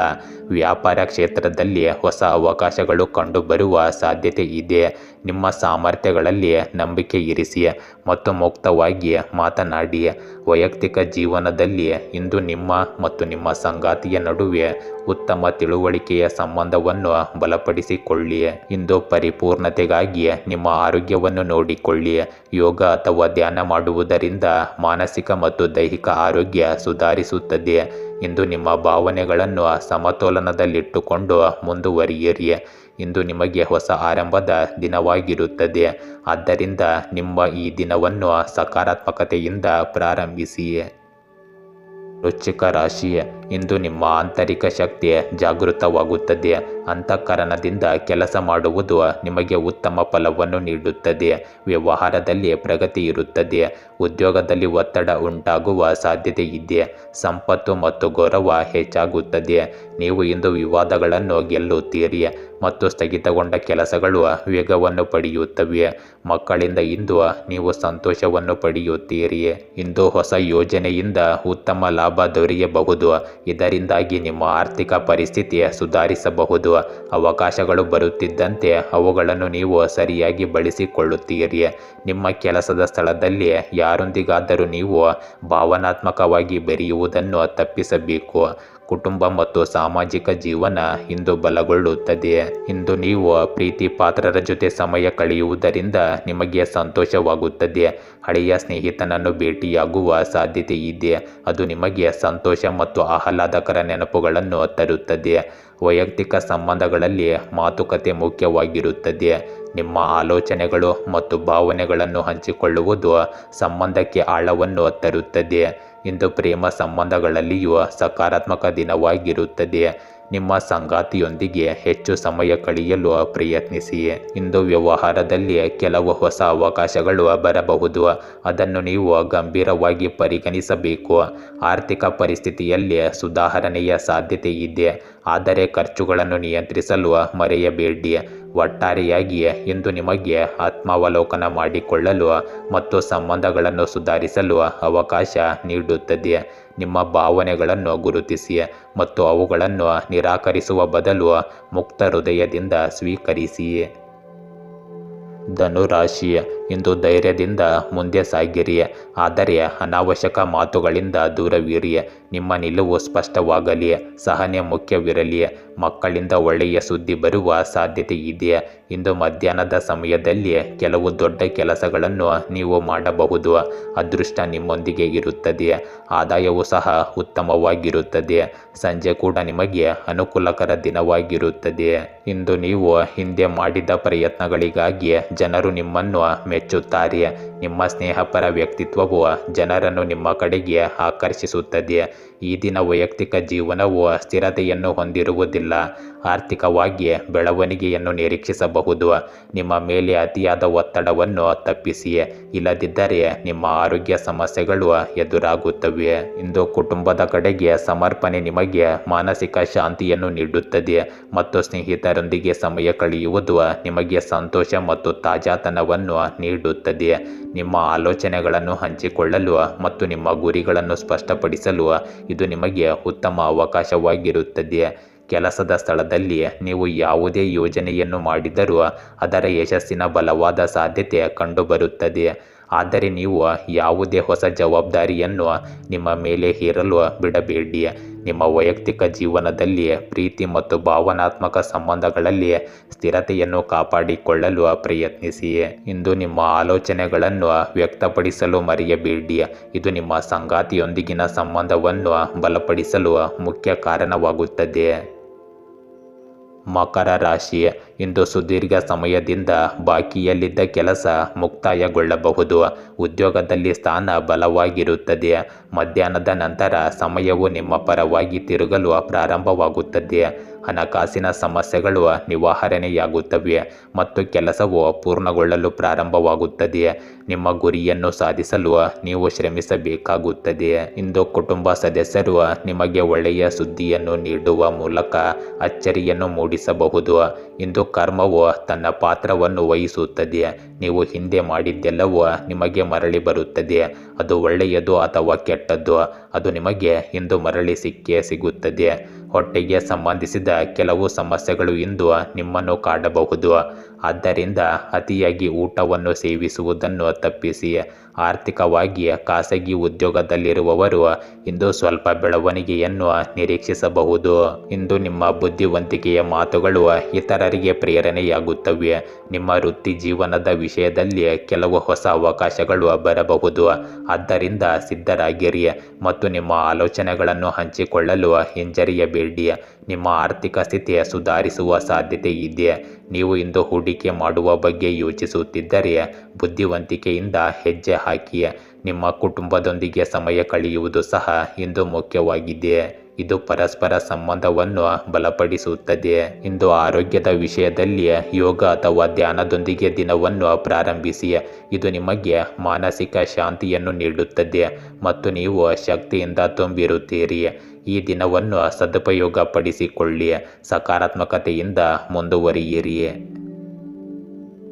ವ್ಯಾಪಾರ ಕ್ಷೇತ್ರದಲ್ಲಿ ಹೊಸ ಅವಕಾಶಗಳು ಕಂಡುಬರುವ ಸಾಧ್ಯತೆ ಇದೆ. ನಿಮ್ಮ ಸಾಮರ್ಥ್ಯಗಳಲ್ಲಿ ನಂಬಿಕೆ ಇರಿಸಿ ಮತ್ತು ಮುಕ್ತವಾಗಿ ಮಾತನಾಡಿ. ವೈಯಕ್ತಿಕ ಜೀವನದಲ್ಲಿ ಇಂದು ನಿಮ್ಮ ಮತ್ತು ನಿಮ್ಮ ಸಂಗಾತಿಯ ನಡುವೆ ಉತ್ತಮ ತಿಳುವಳಿಕೆಯ ಸಂಬಂಧವನ್ನು ಬಲಪಡಿಸಿಕೊಳ್ಳಿ. ಇಂದು ಪರಿಪೂರ್ಣತೆಗಾಗಿ ನಿಮ್ಮ ಆರೋಗ್ಯವನ್ನು ನೋಡಿಕೊಳ್ಳಿ. ಯೋಗ ಅಥವಾ ಧ್ಯಾನ ಮಾಡುವುದರಿಂದ ಮಾನಸಿಕ ಮತ್ತು ದೈಹಿಕ ಆರೋಗ್ಯ ಸುಧಾರಿಸುತ್ತದೆ. ಇಂದು ನಿಮ್ಮ ಭಾವನೆಗಳನ್ನು ಸಮತೋಲನದಲ್ಲಿಟ್ಟುಕೊಂಡು ಮುಂದುವರಿಯಿರಿ. ಇಂದು ನಿಮಗೆ ಹೊಸ ಆರಂಭದ ದಿನವಾಗಿರುತ್ತದೆ, ಆದ್ದರಿಂದ ನಿಮ್ಮ ಈ ದಿನವನ್ನು ಸಕಾರಾತ್ಮಕತೆಯಿಂದ ಪ್ರಾರಂಭಿಸಿ. ವೃಶ್ಚಿಕ ರಾಶಿ, ಇಂದು ನಿಮ್ಮ ಆಂತರಿಕ ಶಕ್ತಿ ಜಾಗೃತವಾಗುತ್ತದೆ. ಅಂತಃಕರಣದಿಂದ ಕೆಲಸ ಮಾಡುವುದು ನಿಮಗೆ ಉತ್ತಮ ಫಲವನ್ನು ನೀಡುತ್ತದೆ. ವ್ಯವಹಾರದಲ್ಲಿ ಪ್ರಗತಿ ಇರುತ್ತದೆ. ಉದ್ಯೋಗದಲ್ಲಿ ಒತ್ತಡ ಉಂಟಾಗುವ ಸಾಧ್ಯತೆ ಇದೆ. ಸಂಪತ್ತು ಮತ್ತು ಗೌರವ ಹೆಚ್ಚಾಗುತ್ತದೆ. ನೀವು ಇಂದು ವಿವಾದಗಳನ್ನು ಗೆಲ್ಲುತ್ತೀರಿ ಮತ್ತು ಸ್ಥಗಿತಗೊಂಡ ಕೆಲಸಗಳು ವೇಗವನ್ನು ಪಡೆಯುತ್ತವೆ. ಮಕ್ಕಳಿಂದ ಇಂದು ನೀವು ಸಂತೋಷವನ್ನು ಪಡೆಯುತ್ತೀರಿ. ಇಂದು ಹೊಸ ಯೋಜನೆಯಿಂದ ಉತ್ತಮ ಲಾಭ ದೊರೆಯಬಹುದು, ಇದರಿಂದಾಗಿ ನಿಮ್ಮ ಆರ್ಥಿಕ ಪರಿಸ್ಥಿತಿ ಸುಧಾರಿಸಬಹುದು. ಅವಕಾಶಗಳು ಬರುತ್ತಿದ್ದಂತೆ ಅವುಗಳನ್ನು ನೀವು ಸರಿಯಾಗಿ ಬಳಸಿಕೊಳ್ಳುತ್ತೀರಿ. ನಿಮ್ಮ ಕೆಲಸದ ಸ್ಥಳದಲ್ಲಿ ಯಾರೊಂದಿಗಾದರೂ ನೀವು ಭಾವನಾತ್ಮಕವಾಗಿ ಬೆರೆಯುವುದನ್ನು ತಪ್ಪಿಸಬೇಕು. ಕುಟುಂಬ ಮತ್ತು ಸಾಮಾಜಿಕ ಜೀವನ ಇಂದು ಬಲಗೊಳ್ಳುತ್ತದೆ. ಇಂದು ನೀವು ಪ್ರೀತಿ ಪಾತ್ರರ ಜೊತೆ ಸಮಯ ಕಳೆಯುವುದರಿಂದ ನಿಮಗೆ ಸಂತೋಷವಾಗುತ್ತದೆ. ಹಳೆಯ ಸ್ನೇಹಿತನನ್ನು ಭೇಟಿಯಾಗುವ ಸಾಧ್ಯತೆ ಇದೆ. ಅದು ನಿಮಗೆ ಸಂತೋಷ ಮತ್ತು ಆಹ್ಲಾದಕರ ನೆನಪುಗಳನ್ನು ತರುತ್ತದೆ. ವೈಯಕ್ತಿಕ ಸಂಬಂಧಗಳಲ್ಲಿ ಮಾತುಕತೆ ಮುಖ್ಯವಾಗಿರುತ್ತದೆ. ನಿಮ್ಮ ಆಲೋಚನೆಗಳು ಮತ್ತು ಭಾವನೆಗಳನ್ನು ಹಂಚಿಕೊಳ್ಳುವುದು ಸಂಬಂಧಕ್ಕೆ ಆಳವನ್ನು ತರುತ್ತದೆ. ಇಂದು ಪ್ರೇಮ ಸಂಬಂಧಗಳಲ್ಲಿಯೂ ಸಕಾರಾತ್ಮಕ ದಿನವಾಗಿರುತ್ತದೆ. ನಿಮ್ಮ ಸಂಗಾತಿಯೊಂದಿಗೆ ಹೆಚ್ಚು ಸಮಯ ಕಳೆಯಲು ಪ್ರಯತ್ನಿಸಿ. ಇಂದು ವ್ಯವಹಾರದಲ್ಲಿ ಕೆಲವು ಹೊಸ ಅವಕಾಶಗಳು ಬರಬಹುದು. ಅದನ್ನು ನೀವು ಗಂಭೀರವಾಗಿ ಪರಿಗಣಿಸಬೇಕು. ಆರ್ಥಿಕ ಪರಿಸ್ಥಿತಿಯಲ್ಲಿ ಸುಧಾರಣೆಯ ಸಾಧ್ಯತೆ ಇದೆ, ಆದರೆ ಖರ್ಚುಗಳನ್ನು ನಿಯಂತ್ರಿಸಲು ಮರೆಯಬೇಡಿ. ಒಟ್ಟಾರೆಯಾಗಿ ಇಂದು ನಿಮಗೆ ಆತ್ಮಾವಲೋಕನ ಮಾಡಿಕೊಳ್ಳಲು ಮತ್ತು ಸಂಬಂಧಗಳನ್ನು ಸುಧಾರಿಸಲು ಅವಕಾಶ ನೀಡುತ್ತದೆ. ನಿಮ್ಮ ಭಾವನೆಗಳನ್ನು ಗುರುತಿಸಿ ಮತ್ತು ಅವುಗಳನ್ನು ನಿರಾಕರಿಸುವ ಬದಲು ಮುಕ್ತ ಹೃದಯದಿಂದ ಸ್ವೀಕರಿಸಿ. ಧನುರಾಶಿ, ಇಂದು ಧೈರ್ಯದಿಂದ ಮುಂದೆ ಸಾಗಿರಿ, ಆದರೆ ಅನಾವಶ್ಯಕ ಮಾತುಗಳಿಂದ ದೂರವಿರಿ. ನಿಮ್ಮ ನಿಲುವು ಸ್ಪಷ್ಟವಾಗಲಿ, ಸಹನೆ ಮುಖ್ಯವಿರಲಿ. ಮಕ್ಕಳಿಂದ ಒಳ್ಳೆಯ ಸುದ್ದಿ ಬರುವ ಸಾಧ್ಯತೆ ಇದೆ. ಇಂದು ಮಧ್ಯಾಹ್ನದ ಸಮಯದಲ್ಲಿ ಕೆಲವು ದೊಡ್ಡ ಕೆಲಸಗಳನ್ನು ನೀವು ಮಾಡಬಹುದು. ಅದೃಷ್ಟ ನಿಮ್ಮೊಂದಿಗೆ ಇರುತ್ತದೆ. ಆದಾಯವು ಸಹ ಉತ್ತಮವಾಗಿರುತ್ತದೆ. ಸಂಜೆ ಕೂಡ ನಿಮಗೆ ಅನುಕೂಲಕರ ದಿನವಾಗಿರುತ್ತದೆ. ಇಂದು ನೀವು ಹಿಂದೆ ಮಾಡಿದ ಪ್ರಯತ್ನಗಳಿಗಾಗಿ ಜನರು ನಿಮ್ಮನ್ನು ಮೆಚ್ಚುತ್ತಾರೆ. ನಿಮ್ಮ ಸ್ನೇಹಪರ ವ್ಯಕ್ತಿತ್ವವು ಜನರನ್ನು ನಿಮ್ಮ ಕಡೆಗೆ ಆಕರ್ಷಿಸುತ್ತದೆ. ಈ ದಿನ ವೈಯಕ್ತಿಕ ಜೀವನವು ಸ್ಥಿರತೆಯನ್ನು ಹೊಂದಿರುವುದಿಲ್ಲ. ಆರ್ಥಿಕವಾಗಿ ಬೆಳವಣಿಗೆಯನ್ನು ನಿರೀಕ್ಷಿಸಬಹುದು. ನಿಮ್ಮ ಮೇಲೆ ಅತಿಯಾದ ಒತ್ತಡವನ್ನು ತಪ್ಪಿಸಿ, ಇಲ್ಲದಿದ್ದರೆ ನಿಮ್ಮ ಆರೋಗ್ಯ ಸಮಸ್ಯೆಗಳು ಎದುರಾಗುತ್ತವೆ. ಇಂದು ಕುಟುಂಬದ ಕಡೆಗೆ ಸಮರ್ಪಣೆ ನಿಮಗೆ ಮಾನಸಿಕ ಶಾಂತಿಯನ್ನು ನೀಡುತ್ತದೆ ಮತ್ತು ಸ್ನೇಹಿತರೊಂದಿಗೆ ಸಮಯ ಕಳೆಯುವುದು ನಿಮಗೆ ಸಂತೋಷ ಮತ್ತು ತಾಜಾತನವನ್ನು ನೀಡುತ್ತದೆ. ನಿಮ್ಮ ಆಲೋಚನೆಗಳನ್ನು ಹಂಚಿಕೊಳ್ಳಲು ಮತ್ತು ನಿಮ್ಮ ಗುರಿಗಳನ್ನು ಸ್ಪಷ್ಟಪಡಿಸಲು ಇದು ನಿಮಗೆ ಉತ್ತಮ ಅವಕಾಶವಾಗಿರುತ್ತದೆ. ಕೆಲಸದ ಸ್ಥಳದಲ್ಲಿ ನೀವು ಯಾವುದೇ ಯೋಜನೆಯನ್ನು ಮಾಡಿದರೂ ಅದರ ಯಶಸ್ಸಿನ ಬಲವಾದ ಸಾಧ್ಯತೆ ಕಂಡುಬರುತ್ತದೆ. ಆದರೆ ನೀವು ಯಾವುದೇ ಹೊಸ ಜವಾಬ್ದಾರಿಯನ್ನು ನಿಮ್ಮ ಮೇಲೆ ಹೇರಲು ಬಿಡಬೇಡಿ. ನಿಮ್ಮ ವೈಯಕ್ತಿಕ ಜೀವನದಲ್ಲಿ ಪ್ರೀತಿ ಮತ್ತು ಭಾವನಾತ್ಮಕ ಸಂಬಂಧಗಳಲ್ಲಿ ಸ್ಥಿರತೆಯನ್ನು ಕಾಪಾಡಿಕೊಳ್ಳಲು ಪ್ರಯತ್ನಿಸಿ. ಇಂದು ನಿಮ್ಮ ಆಲೋಚನೆಗಳನ್ನು ವ್ಯಕ್ತಪಡಿಸಲು ಮರೆಯಬೇಡಿ. ಇದು ನಿಮ್ಮ ಸಂಗಾತಿಯೊಂದಿಗಿನ ಸಂಬಂಧವನ್ನು ಬಲಪಡಿಸಲು ಮುಖ್ಯ ಕಾರಣವಾಗುತ್ತದೆ. ಮಕರ ರಾಶಿ, ಇಂದು ಸುದೀರ್ಘ ಸಮಯದಿಂದ ಬಾಕಿಯಲ್ಲಿದ್ದ ಕೆಲಸ ಮುಕ್ತಾಯಗೊಳ್ಳಬಹುದು. ಉದ್ಯೋಗದಲ್ಲಿ ಸ್ಥಾನ ಬಲವಾಗಿರುತ್ತದೆ. ಮಧ್ಯಾಹ್ನದ ನಂತರ ಸಮಯವು ನಿಮ್ಮ ಪರವಾಗಿ ತಿರುಗಲು ಪ್ರಾರಂಭವಾಗುತ್ತದೆ. ಹಣಕಾಸಿನ ಸಮಸ್ಯೆಗಳು ನಿವಾರಣೆಯಾಗುತ್ತವೆ ಮತ್ತು ಕೆಲಸವು ಪೂರ್ಣಗೊಳ್ಳಲು ಪ್ರಾರಂಭವಾಗುತ್ತದೆ. ನಿಮ್ಮ ಗುರಿಯನ್ನು ಸಾಧಿಸಲು ನೀವು ಶ್ರಮಿಸಬೇಕಾಗುತ್ತದೆ. ಇಂದು ಕುಟುಂಬ ಸದಸ್ಯರು ನಿಮಗೆ ಒಳ್ಳೆಯ ಸುದ್ದಿಯನ್ನು ನೀಡುವ ಮೂಲಕ ಅಚ್ಚರಿಯನ್ನು ಮೂಡಿಸಬಹುದು. ಇಂದು ಕರ್ಮವು ತನ್ನ ಪಾತ್ರವನ್ನು ವಹಿಸುತ್ತದೆ. ನೀವು ಹಿಂದೆ ಮಾಡಿದ್ದೆಲ್ಲವೂ ನಿಮಗೆ ಮರಳಿ ಬರುತ್ತದೆ. ಅದು ಒಳ್ಳೆಯದು ಅಥವಾ ಕೆಟ್ಟದ್ದು, ಅದು ನಿಮಗೆ ಇಂದು ಮರಳಿ ಸಿಗುತ್ತದೆ. ಹೊಟ್ಟೆಗೆ ಸಂಬಂಧಿಸಿದ ಕೆಲವು ಸಮಸ್ಯೆಗಳು ಇಂದು ನಿಮ್ಮನ್ನು ಕಾಡಬಹುದು. ಆದ್ದರಿಂದ ಅತಿಯಾಗಿ ಊಟವನ್ನು ಸೇವಿಸುವುದನ್ನು ತಪ್ಪಿಸಿ. ಆರ್ಥಿಕವಾಗಿ ಖಾಸಗಿ ಉದ್ಯೋಗದಲ್ಲಿರುವವರು ಇಂದು ಸ್ವಲ್ಪ ಬೆಳವಣಿಗೆಯನ್ನು ನಿರೀಕ್ಷಿಸಬಹುದು. ಇಂದು ನಿಮ್ಮ ಬುದ್ಧಿವಂತಿಕೆಯ ಮಾತುಗಳು ಇತರರಿಗೆ ಪ್ರೇರಣೆಯಾಗುತ್ತವೆ. ನಿಮ್ಮ ವೃತ್ತಿ ಜೀವನದ ವಿಷಯದಲ್ಲಿ ಕೆಲವು ಹೊಸ ಅವಕಾಶಗಳು ಬರಬಹುದು. ಆದ್ದರಿಂದ ಸಿದ್ಧರಾಗಿರಿ ಮತ್ತು ನಿಮ್ಮ ಆಲೋಚನೆಗಳನ್ನು ಹಂಚಿಕೊಳ್ಳಲು ಹಿಂಜರಿಯಬೇಡಿ. ನಿಮ್ಮ ಆರ್ಥಿಕ ಸ್ಥಿತಿ ಸುಧಾರಿಸುವ ಸಾಧ್ಯತೆ ಇದೆ. ನೀವು ಇಂದು ಹೂಡಿಕೆ ಮಾಡುವ ಬಗ್ಗೆ ಯೋಚಿಸುತ್ತಿದ್ದರೆ ಬುದ್ಧಿವಂತಿಕೆಯಿಂದ ಹೆಜ್ಜೆ ಹಾಕಿ. ನಿಮ್ಮ ಕುಟುಂಬದೊಂದಿಗೆ ಸಮಯ ಕಳೆಯುವುದು ಸಹ ಇಂದು ಮುಖ್ಯವಾಗಿದೆ. ಇದು ಪರಸ್ಪರ ಸಂಬಂಧವನ್ನು ಬಲಪಡಿಸುತ್ತದೆ. ಇಂದು ಆರೋಗ್ಯದ ವಿಷಯದಲ್ಲಿ ಯೋಗ ಅಥವಾ ಧ್ಯಾನದೊಂದಿಗೆ ದಿನವನ್ನು ಪ್ರಾರಂಭಿಸಿ. ಇದು ನಿಮಗೆ ಮಾನಸಿಕ ಶಾಂತಿಯನ್ನು ನೀಡುತ್ತದೆ ಮತ್ತು ನೀವು ಶಕ್ತಿಯಿಂದ ತುಂಬಿರುತ್ತೀರಿ. ಈ ದಿನವನ್ನು ಸದುಪಯೋಗಪಡಿಸಿಕೊಳ್ಳಿ. ಸಕಾರಾತ್ಮಕತೆಯಿಂದ ಮುಂದುವರಿಯಿರಿ.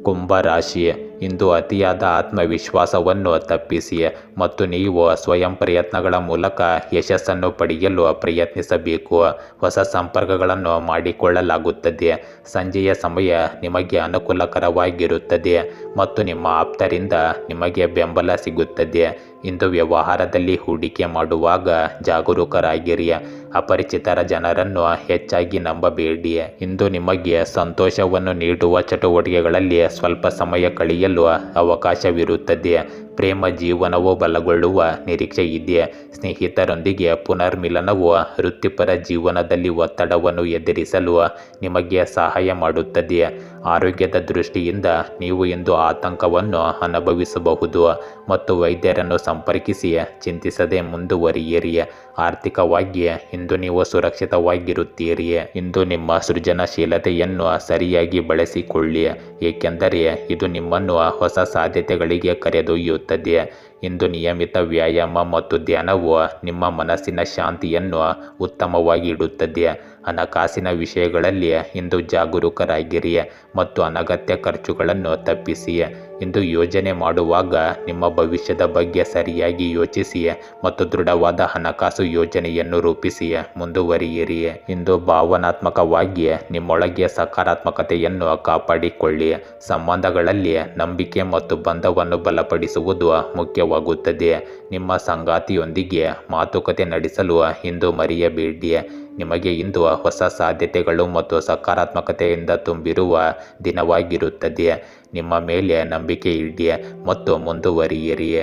ಕುಂಭರಾಶಿ, ಇಂದು ಅತಿಯಾದ ಆತ್ಮವಿಶ್ವಾಸವನ್ನು ತಪ್ಪಿಸಿ ಮತ್ತು ನೀವು ಸ್ವಯಂ ಪ್ರಯತ್ನಗಳ ಮೂಲಕ ಯಶಸ್ಸನ್ನು ಪಡೆಯಲು ಪ್ರಯತ್ನಿಸಬೇಕು. ಹೊಸ ಸಂಪರ್ಕಗಳನ್ನು ಮಾಡಿಕೊಳ್ಳಲಾಗುತ್ತದೆ. ಸಂಜೆಯ ಸಮಯ ನಿಮಗೆ ಅನುಕೂಲಕರವಾಗಿರುತ್ತದೆ ಮತ್ತು ನಿಮ್ಮ ಆಪ್ತರಿಂದ ನಿಮಗೆ ಬೆಂಬಲ ಸಿಗುತ್ತದೆ. ಇಂದು ವ್ಯವಹಾರದಲ್ಲಿ ಹೂಡಿಕೆ ಮಾಡುವಾಗ ಜಾಗರೂಕರಾಗಿರಿ. ಅಪರಿಚಿತರ ಜನರನ್ನು ಹೆಚ್ಚಾಗಿ ನಂಬಬೇಡಿ. ಇಂದು ನಿಮಗೆ ಸಂತೋಷವನ್ನು ನೀಡುವ ಚಟುವಟಿಕೆಗಳಲ್ಲಿ ಸ್ವಲ್ಪ ಸಮಯ ಕಳೆಯಲು ಅವಕಾಶವಿರುತ್ತದೆ. ಪ್ರೇಮ ಜೀವನವು ಬಲಗೊಳ್ಳುವ ನಿರೀಕ್ಷೆ ಇದೆ. ಸ್ನೇಹಿತರೊಂದಿಗೆ ಪುನರ್ಮಿಲನವು ವೃತ್ತಿಪರ ಜೀವನದಲ್ಲಿ ಒತ್ತಡವನ್ನು ಎದುರಿಸಲು ನಿಮಗೆ ಸಹಾಯ ಮಾಡುತ್ತದೆ. ಆರೋಗ್ಯದ ದೃಷ್ಟಿಯಿಂದ ನೀವು ಇಂದು ಆತಂಕವನ್ನು ಅನುಭವಿಸಬಹುದು ಮತ್ತು ವೈದ್ಯರನ್ನು ಸಂಪರ್ಕಿಸಿ ಚಿಂತಿಸದೆ ಮುಂದುವರಿಯಿರಿ. ಆರ್ಥಿಕವಾಗಿ ಇಂದು ನೀವು ಸುರಕ್ಷಿತವಾಗಿರುತ್ತೀರಿ. ಇಂದು ನಿಮ್ಮ ಸೃಜನಶೀಲತೆಯನ್ನು ಸರಿಯಾಗಿ ಬಳಸಿಕೊಳ್ಳಿ, ಏಕೆಂದರೆ ಇದು ನಿಮ್ಮನ್ನು ಹೊಸ ಸಾಧ್ಯತೆಗಳಿಗೆ ಕರೆದೊಯ್ಯುತ್ತದೆ. ಇಂದು ನಿಯಮಿತ ವ್ಯಾಯಾಮ ಮತ್ತು ಧ್ಯಾನವು ನಿಮ್ಮ ಮನಸ್ಸಿನ ಶಾಂತಿಯನ್ನು ಉತ್ತಮವಾಗಿ ಇಡುತ್ತದೆ. ಹಣಕಾಸಿನ ವಿಷಯಗಳಲ್ಲಿ ಇಂದು ಜಾಗರೂಕರಾಗಿರಿ ಮತ್ತು ಅನಗತ್ಯ ಖರ್ಚುಗಳನ್ನು ತಪ್ಪಿಸಿ. ಇಂದು ಯೋಜನೆ ಮಾಡುವಾಗ ನಿಮ್ಮ ಭವಿಷ್ಯದ ಬಗ್ಗೆ ಸರಿಯಾಗಿ ಯೋಚಿಸಿ ಮತ್ತು ದೃಢವಾದ ಹಣಕಾಸು ಯೋಜನೆಯನ್ನು ರೂಪಿಸಿ ಮುಂದುವರಿಯಿರಿ. ಇಂದು ಭಾವನಾತ್ಮಕವಾಗಿ ನಿಮ್ಮೊಳಗೆ ಸಕಾರಾತ್ಮಕತೆಯನ್ನು ಕಾಪಾಡಿಕೊಳ್ಳಿ. ಸಂಬಂಧಗಳಲ್ಲಿ ನಂಬಿಕೆ ಮತ್ತು ಬಂಧವನ್ನು ಬಲಪಡಿಸುವುದು ಮುಖ್ಯವಾಗುತ್ತದೆ. ನಿಮ್ಮ ಸಂಗಾತಿಯೊಂದಿಗೆ ಮಾತುಕತೆ ನಡೆಸಲು ಇಂದು ಮರೆಯಬೇಡಿ. ನಿಮಗೆ ಇಂದು ಹೊಸ ಸಾಧ್ಯತೆಗಳು ಮತ್ತು ಸಕಾರಾತ್ಮಕತೆಯಿಂದ ತುಂಬಿರುವ ದಿನವಾಗಿರುತ್ತದೆ. ನಿಮ್ಮ ಮೇಲೆ ನಂಬಿಕೆ ಇಡಿ ಮತ್ತು ಮುಂದುವರಿಯಿರಿ.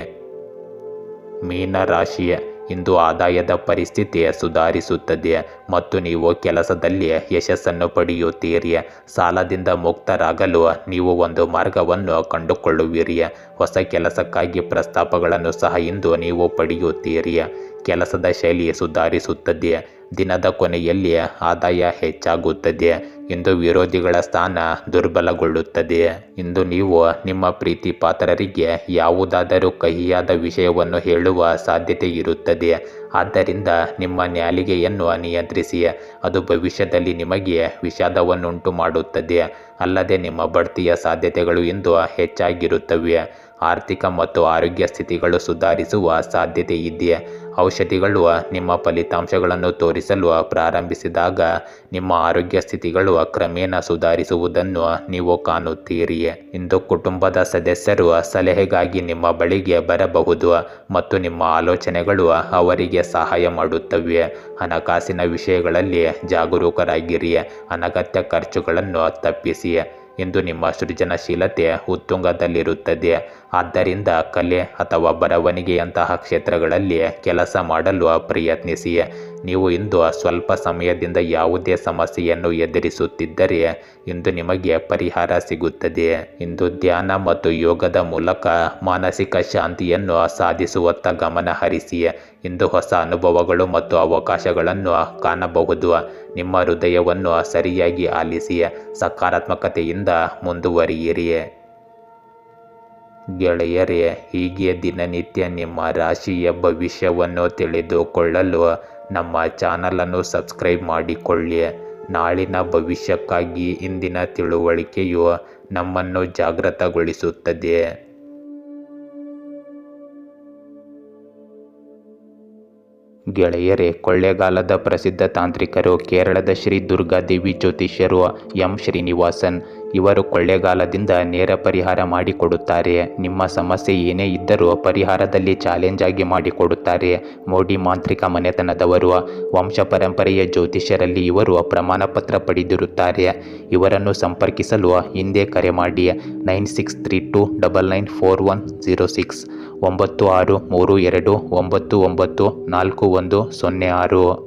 ಮೀನ ರಾಶಿ, ಇಂದು ಆದಾಯದ ಪರಿಸ್ಥಿತಿ ಸುಧಾರಿಸುತ್ತದೆ ಮತ್ತು ನೀವು ಕೆಲಸದಲ್ಲಿ ಯಶಸ್ಸನ್ನು ಪಡೆಯುತ್ತೀರಿ. ಸಾಲದಿಂದ ಮುಕ್ತರಾಗಲು ನೀವು ಒಂದು ಮಾರ್ಗವನ್ನು ಕಂಡುಕೊಳ್ಳುವಿರಿ. ಹೊಸ ಕೆಲಸಕ್ಕಾಗಿ ಪ್ರಸ್ತಾಪಗಳನ್ನು ಸಹ ಇಂದು ನೀವು ಪಡೆಯುತ್ತೀರಿ. ಕೆಲಸದ ಶೈಲಿ ಸುಧಾರಿಸುತ್ತದೆ. ದಿನದ ಕೊನೆಯಲ್ಲಿ ಆದಾಯ ಹೆಚ್ಚಾಗುತ್ತದೆ. ಇಂದು ವಿರೋಧಿಗಳ ಸ್ಥಾನ ದುರ್ಬಲಗೊಳ್ಳುತ್ತದೆ. ಇಂದು ನೀವು ನಿಮ್ಮ ಪ್ರೀತಿ ಪಾತ್ರರಿಗೆ ಯಾವುದಾದರೂ ಕಹಿಯಾದ ವಿಷಯವನ್ನು ಹೇಳುವ ಸಾಧ್ಯತೆ ಇರುತ್ತದೆ. ಆದ್ದರಿಂದ ನಿಮ್ಮ ನಾಲಿಗೆಯನ್ನು ನಿಯಂತ್ರಿಸಿ. ಅದು ಭವಿಷ್ಯದಲ್ಲಿ ನಿಮಗೆ ವಿಷಾದವನ್ನುಂಟು ಮಾಡುತ್ತದೆ. ಅಲ್ಲದೆ ನಿಮ್ಮ ಬಡ್ತಿಯ ಸಾಧ್ಯತೆಗಳು ಇಂದು ಹೆಚ್ಚಾಗಿರುತ್ತವೆ. ಆರ್ಥಿಕ ಮತ್ತು ಆರೋಗ್ಯ ಸ್ಥಿತಿಗಳು ಸುಧಾರಿಸುವ ಸಾಧ್ಯತೆ ಇದೆ. ಔಷಧಿಗಳು ನಿಮ್ಮ ಫಲಿತಾಂಶಗಳನ್ನು ತೋರಿಸಲು ಪ್ರಾರಂಭಿಸಿದಾಗ ನಿಮ್ಮ ಆರೋಗ್ಯ ಸ್ಥಿತಿಗಳು ಕ್ರಮೇಣ ಸುಧಾರಿಸುವುದನ್ನು ನೀವು ಕಾಣುತ್ತೀರಿ. ಇಂದು ಕುಟುಂಬದ ಸದಸ್ಯರು ಸಲಹೆಗಾಗಿ ನಿಮ್ಮ ಬಳಿಗೆ ಬರಬಹುದು ಮತ್ತು ನಿಮ್ಮ ಆಲೋಚನೆಗಳು ಅವರಿಗೆ ಸಹಾಯ ಮಾಡುತ್ತವೆ. ಹಣಕಾಸಿನ ವಿಷಯಗಳಲ್ಲಿ ಜಾಗರೂಕರಾಗಿರಿ. ಅನಗತ್ಯ ಖರ್ಚುಗಳನ್ನು ತಪ್ಪಿಸಿ. ಇಂದು ನಿಮ್ಮ ಸೃಜನಶೀಲತೆ ಉತ್ತುಂಗದಲ್ಲಿರುತ್ತದೆ. ಆದ್ದರಿಂದ ಕಲೆ ಅಥವಾ ಬರವಣಿಗೆಯಂತಹ ಕ್ಷೇತ್ರಗಳಲ್ಲಿ ಕೆಲಸ ಮಾಡಲು ಪ್ರಯತ್ನಿಸಿ. ನೀವು ಇಂದು ಸ್ವಲ್ಪ ಸಮಯದಿಂದ ಯಾವುದೇ ಸಮಸ್ಯೆಯನ್ನು ಎದುರಿಸುತ್ತಿದ್ದರೆ ಇಂದು ನಿಮಗೆ ಪರಿಹಾರ ಸಿಗುತ್ತದೆ. ಇಂದು ಧ್ಯಾನ ಮತ್ತು ಯೋಗದ ಮೂಲಕ ಮಾನಸಿಕ ಶಾಂತಿಯನ್ನು ಸಾಧಿಸುವತ್ತ ಗಮನ ಹರಿಸಿ. ಇಂದು ಹೊಸ ಅನುಭವಗಳು ಮತ್ತು ಅವಕಾಶಗಳನ್ನು ಕಾಣಬಹುದು. ನಿಮ್ಮ ಹೃದಯವನ್ನು ಸರಿಯಾಗಿ ಆಲಿಸಿ. ಸಕಾರಾತ್ಮಕತೆಯಿಂದ ಮುಂದುವರಿಯಿರಿ. ಗೆಳೆಯರೇ, ಹೀಗೆ ದಿನನಿತ್ಯ ನಿಮ್ಮ ರಾಶಿಯ ಭವಿಷ್ಯವನ್ನು ತಿಳಿದುಕೊಳ್ಳಲು ನಮ್ಮ ಚಾನಲನ್ನು ಸಬ್ಸ್ಕ್ರೈಬ್ ಮಾಡಿಕೊಳ್ಳಿ. ನಾಳಿನ ಭವಿಷ್ಯಕ್ಕಾಗಿ ಇಂದಿನ ತಿಳುವಳಿಕೆಯು ನಮ್ಮನ್ನು ಜಾಗೃತಗೊಳಿಸುತ್ತದೆ. ಗೆಳೆಯರೇ, ಕೊಳ್ಳೇಗಾಲದ ಪ್ರಸಿದ್ಧ ತಾಂತ್ರಿಕರು ಕೇರಳದ ಶ್ರೀ ದುರ್ಗಾದೇವಿ ಜ್ಯೋತಿಷ್ಯರು ಎಂ ಶ್ರೀನಿವಾಸನ್ ಇವರು ಕೊಳ್ಳೇಗಾಲದಿಂದ ನೇರ ಪರಿಹಾರ ಮಾಡಿಕೊಡುತ್ತಾರೆ. ನಿಮ್ಮ ಸಮಸ್ಯೆ ಏನೇ ಇದ್ದರೂ ಪರಿಹಾರದಲ್ಲಿ ಚಾಲೆಂಜ್ ಆಗಿ ಮಾಡಿಕೊಡುತ್ತಾರೆ. ಮೋಡಿ ಮಾಂತ್ರಿಕ ಮನೆತನದವರು. ವಂಶ ಪರಂಪರೆಯ ಜ್ಯೋತಿಷ್ಯರಲ್ಲಿ ಇವರು ಪ್ರಮಾಣ ಪತ್ರ ಪಡೆದಿರುತ್ತಾರೆ. ಇವರನ್ನು ಸಂಪರ್ಕಿಸಲು ಹಿಂದೆ ಕರೆ ಮಾಡಿ 9632994106 9632994106.